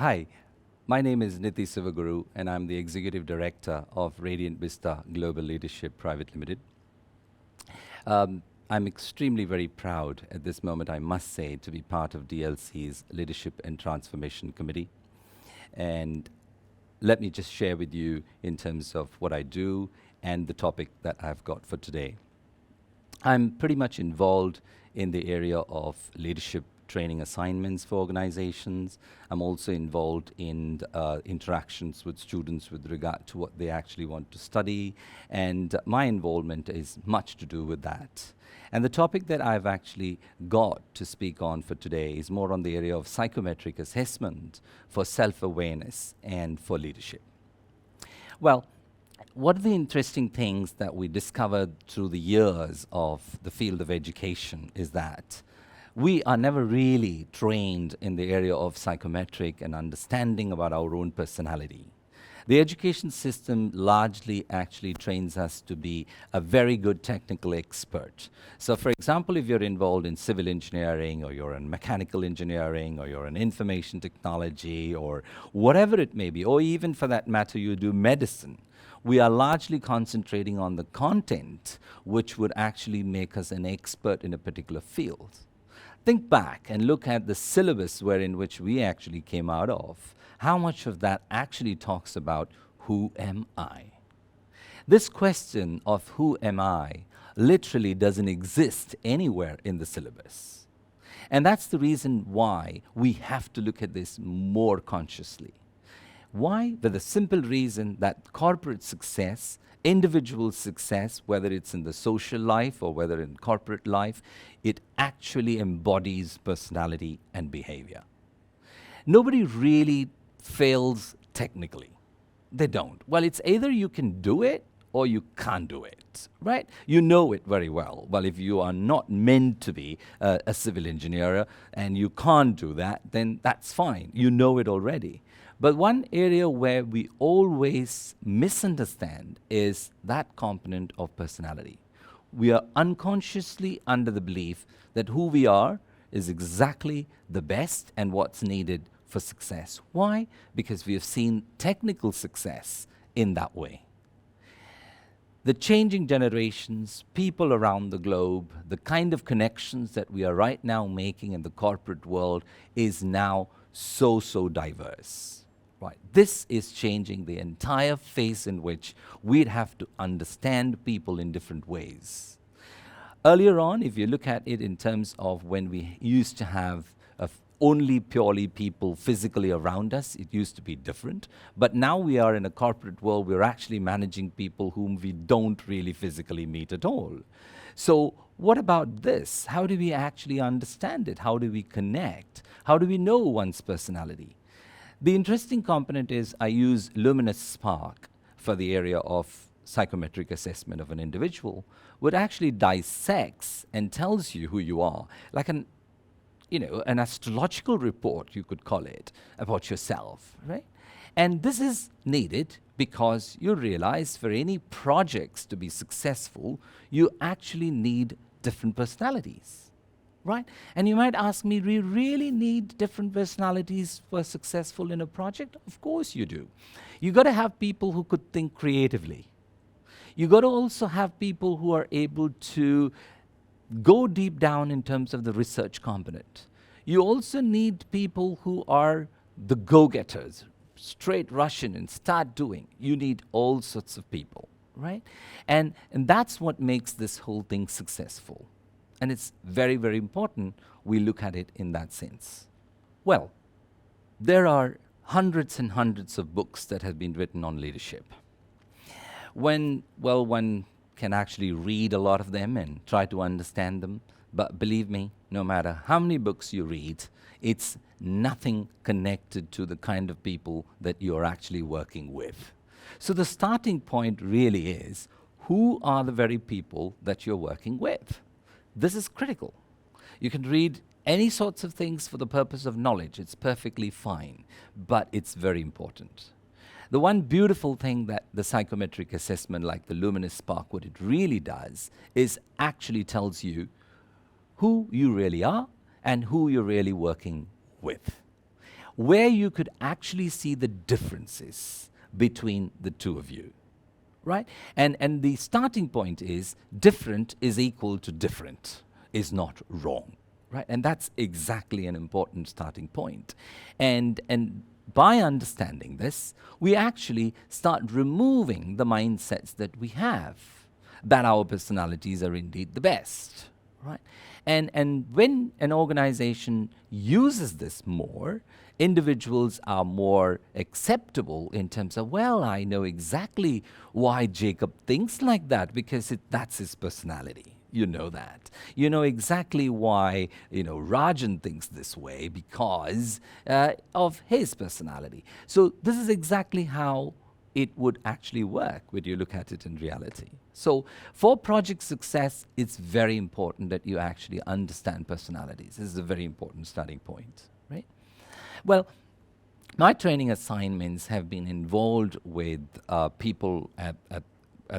Hi, my name is Nithi Sevaguru, and I'm the Executive Director of Radiant Vista Global Leadership Private Limited. I'm extremely very proud at this moment, I must say, to be part of DLC's Leadership and Transformation Committee. And let me just share with you in terms of what I do and the topic that I've got for today. I'm pretty much involved in the area of leadership training assignments for organizations. I'm also involved in interactions with students with regard to what they actually want to study, and my involvement is much to do with that. And the topic that I've actually got to speak on for today is more on the area of psychometric assessment for self-awareness and for leadership. Well, one of the interesting things that we discovered through the years of the field of education is that we are never really trained in the area of psychometric and understanding about our own personality. The education system largely actually trains us to be a very good technical expert. So for example, if you're involved in civil engineering, or you're in mechanical engineering, or you're in information technology, or whatever it may be, or even for that matter, you do medicine, we are largely concentrating on the content which would actually make us an expert in a particular field. Think back and look at the syllabus wherein which we actually came out of. How much of that actually talks about who am I? This question of who am I literally doesn't exist anywhere in the syllabus. And that's the reason why we have to look at this more consciously. Why? For the simple reason that corporate success, individual success, whether it's in the social life or whether in corporate life, it actually embodies personality and behavior. Nobody really fails technically. They don't. Well, it's either you can do it or you can't do it, right? You know it very well. Well, if you are not meant to be a civil engineer and you can't do that, then that's fine. You know it already. But one area where we always misunderstand is that component of personality. We are unconsciously under the belief that who we are is exactly the best and what's needed for success. Why? Because we have seen technical success in that way. The changing generations, people around the globe, the kind of connections that we are right now making in the corporate world is now so diverse. Right. This is changing the entire phase in which we'd have to understand people in different ways. Earlier on, if you look at it in terms of when we used to have only purely people physically around us, it used to be different. But now we are in a corporate world, we're actually managing people whom we don't really physically meet at all. So what about this? How do we actually understand it? How do we connect? How do we know one's personality? The interesting component is I use luminous spark for the area of psychometric assessment of an individual, which actually dissects and tells you who you are, like an astrological report, you could call it, about yourself, right? And this is needed because you realize for any projects to be successful, you actually need different personalities. Right? And you might ask me, do we really need different personalities for successful in a project? Of course you do. You got to have people who could think creatively. You got to also have people who are able to go deep down in terms of the research component. You also need people who are the go-getters, straight rush in and start doing. You need all sorts of people, right? And that's what makes this whole thing successful. And it's very important we look at it in that sense. Well, there are hundreds and hundreds of books that have been written on leadership. One can actually read a lot of them and try to understand them, but believe me, no matter how many books you read, it's nothing connected to the kind of people that you're actually working with. So the starting point really is, who are the very people that you're working with? This is critical. You can read any sorts of things for the purpose of knowledge. It's perfectly fine, but it's very important. The one beautiful thing that the psychometric assessment, like the luminous spark, what it really does is actually tells you who you really are and who you're really working with. where you could actually see the differences between the two of you, right? And the starting point is different is equal to different is not wrong, right? And that's exactly an important starting point. And by understanding this, we actually start removing the mindsets that we have, that our personalities are indeed the best, right? And when an organization uses this more, individuals are more acceptable in terms of, well, I know exactly why Jacob thinks like that, because that's his personality. You know that. You know exactly why, Rajan thinks this way, because of his personality. So this is exactly how it would actually work when you look at it in reality. So for project success, it's very important that you actually understand personalities. This is a very important starting point, right? Well, my training assignments have been involved with people at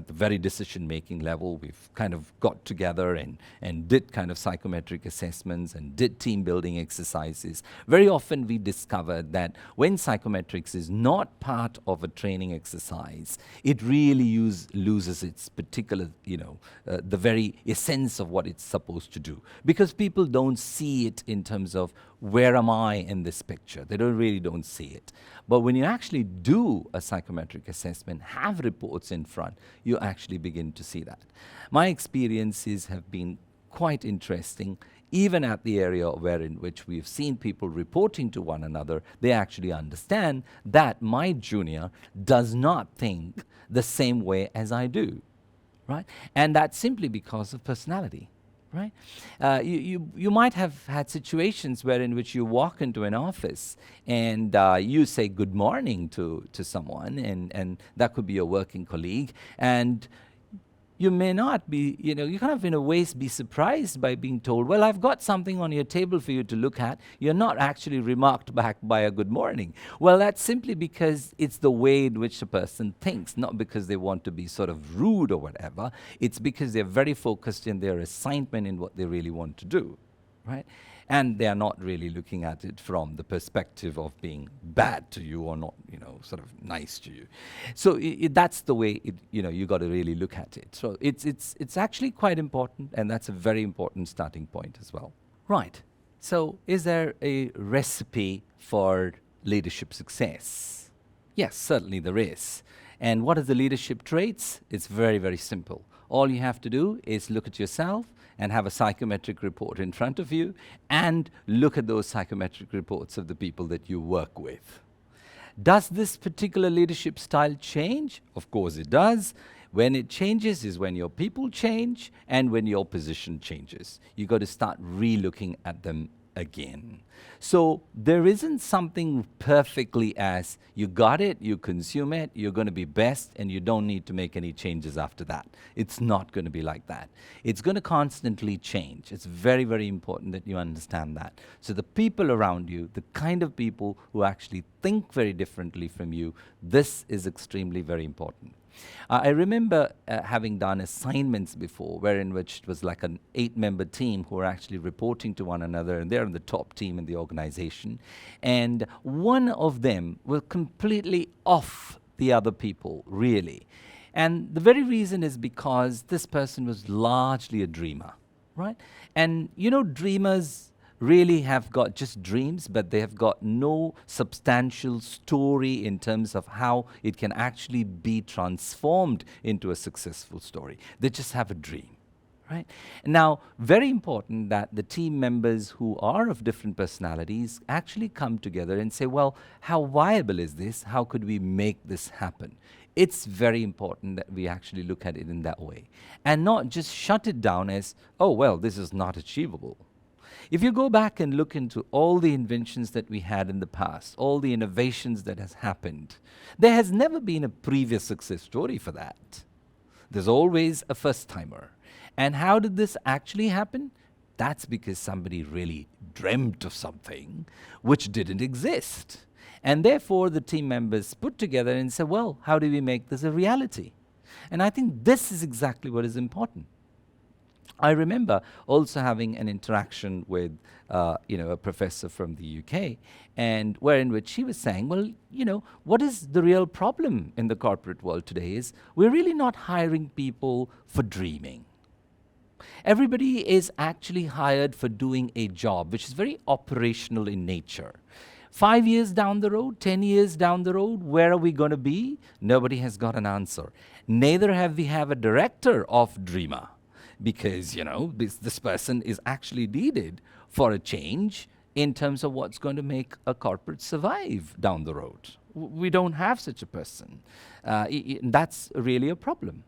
the very decision-making level. We've kind of got together and did kind of psychometric assessments and did team-building exercises. Very often we discovered that when psychometrics is not part of a training exercise, it really loses its particular, the very essence of what it's supposed to do. Because people don't see it in terms of, where am I in this picture? They really don't see it. But when you actually do a psychometric assessment, have reports in front, you actually begin to see that. My experiences have been quite interesting, even at the area in which we've seen people reporting to one another. They actually understand that my junior does not think the same way as I do, right? And that's simply because of personality. Right? You might have had situations in which you walk into an office and you say good morning to someone, and that could be a working colleague, and you may not be, you kind of in a way be surprised by being told, well, I've got something on your table for you to look at. You're not actually remarked back by a good morning. Well, that's simply because it's the way in which a person thinks, not because they want to be sort of rude or whatever. It's because they're very focused in their assignment in what they really want to do, right? And they are not really looking at it from the perspective of being bad to you or not, sort of nice to you. So that's the way you got to really look at it. So it's actually quite important, and that's a very important starting point as well. Right. So is there a recipe for leadership success? Yes, certainly there is. And what are the leadership traits? It's very, very simple. All you have to do is look at yourself and have a psychometric report in front of you, and look at those psychometric reports of the people that you work with. Does this particular leadership style change? Of course it does. When it changes is when your people change and when your position changes. You got to start re-looking at them again. So there isn't something perfectly as you got it, you consume it, you're going to be best, and you don't need to make any changes after that. It's not going to be like that. It's going to constantly change. It's very, very important that you understand that. So the people around you, the kind of people who actually think very differently from you, this is extremely very important. I remember having done assignments before, in which it was like an 8-member team who were actually reporting to one another, and they're in the top team in the organization. And one of them was completely off the other people, really. And the very reason is because this person was largely a dreamer, right? And dreamers really have got just dreams, but they have got no substantial story in terms of how it can actually be transformed into a successful story. They just have a dream, right? Now, very important that the team members who are of different personalities actually come together and say, well, how viable is this? How could we make this happen? It's very important that we actually look at it in that way and not just shut it down as, oh, well, this is not achievable. If you go back and look into all the inventions that we had in the past, all the innovations that has happened, there has never been a previous success story for that. There's always a first-timer. And how did this actually happen? That's because somebody really dreamt of something which didn't exist. And therefore, the team members put together and said, well, how do we make this a reality? And I think this is exactly what is important. I remember also having an interaction with, a professor from the UK, and wherein which she was saying, well, what is the real problem in the corporate world today is we're really not hiring people for dreaming. Everybody is actually hired for doing a job which is very operational in nature. 5 years down the road, 10 years down the road, where are we going to be? Nobody has got an answer. Neither have we have a director of Dreamer, because, this person is actually needed for a change in terms of what's going to make a corporate survive down the road. We don't have such a person. That's really a problem.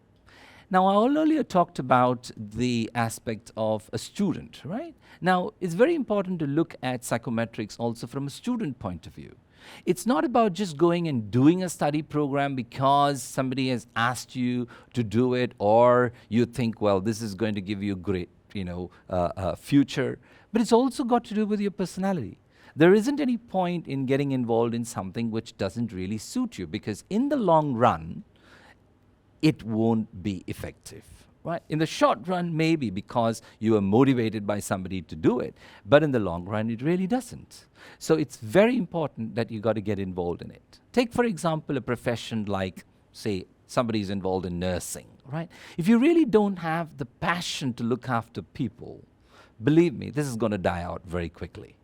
Now, I earlier talked about the aspect of a student, right? Now, it's very important to look at psychometrics also from a student point of view. It's not about just going and doing a study program because somebody has asked you to do it, or you think, well, this is going to give you a great, future. But it's also got to do with your personality. There isn't any point in getting involved in something which doesn't really suit you, because in the long run, it won't be effective, right? In the short run, maybe because you are motivated by somebody to do it, but in the long run, it really doesn't. So it's very important that you got to get involved in it. Take, for example, a profession like, say, somebody is involved in nursing, right? If you really don't have the passion to look after people, believe me, this is going to die out very quickly.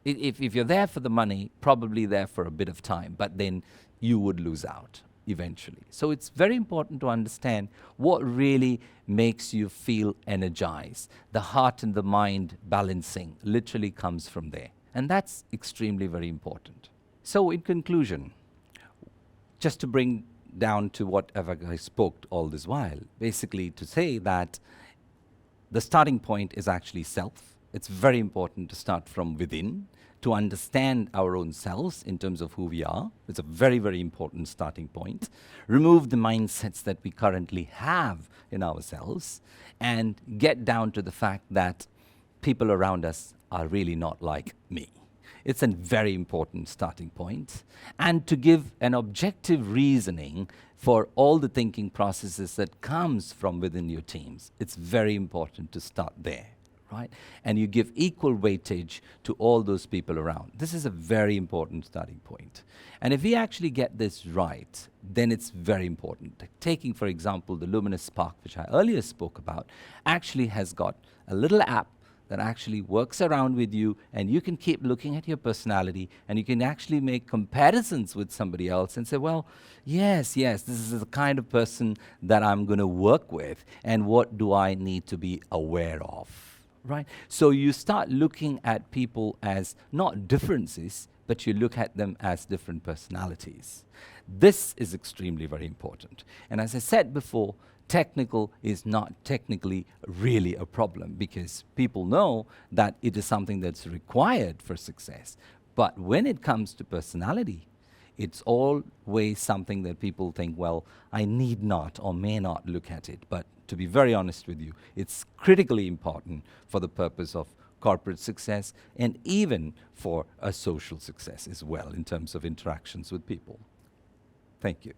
If you're there for the money, probably there for a bit of time, but then you would lose out eventually. So it's very important to understand what really makes you feel energized. The heart and the mind balancing literally comes from there. And that's extremely very important. So in conclusion, just to bring down to whatever I spoke all this while, basically to say that the starting point is actually self. It's very important to start from within, to understand our own selves in terms of who we are. It's a very, very important starting point. Remove the mindsets that we currently have in ourselves and get down to the fact that people around us are really not like me. It's a very important starting point. And to give an objective reasoning for all the thinking processes that comes from within your teams. It's very important to start there. Right? And you give equal weightage to all those people around. This is a very important starting point. And if we actually get this right, then it's very important. Taking, for example, the Luminous Spark, which I earlier spoke about, actually has got a little app that actually works around with you, and you can keep looking at your personality, and you can actually make comparisons with somebody else and say, well, yes, this is the kind of person that I'm going to work with, and what do I need to be aware of? Right? So you start looking at people as not differences, but you look at them as different personalities. This is extremely very important. And as I said before, technical is not technically really a problem, because people know that it is something that's required for success. But when it comes to personality, it's always something that people think, well, I need not or may not look at it. But to be very honest with you, it's critically important for the purpose of corporate success and even for a social success as well in terms of interactions with people. Thank you.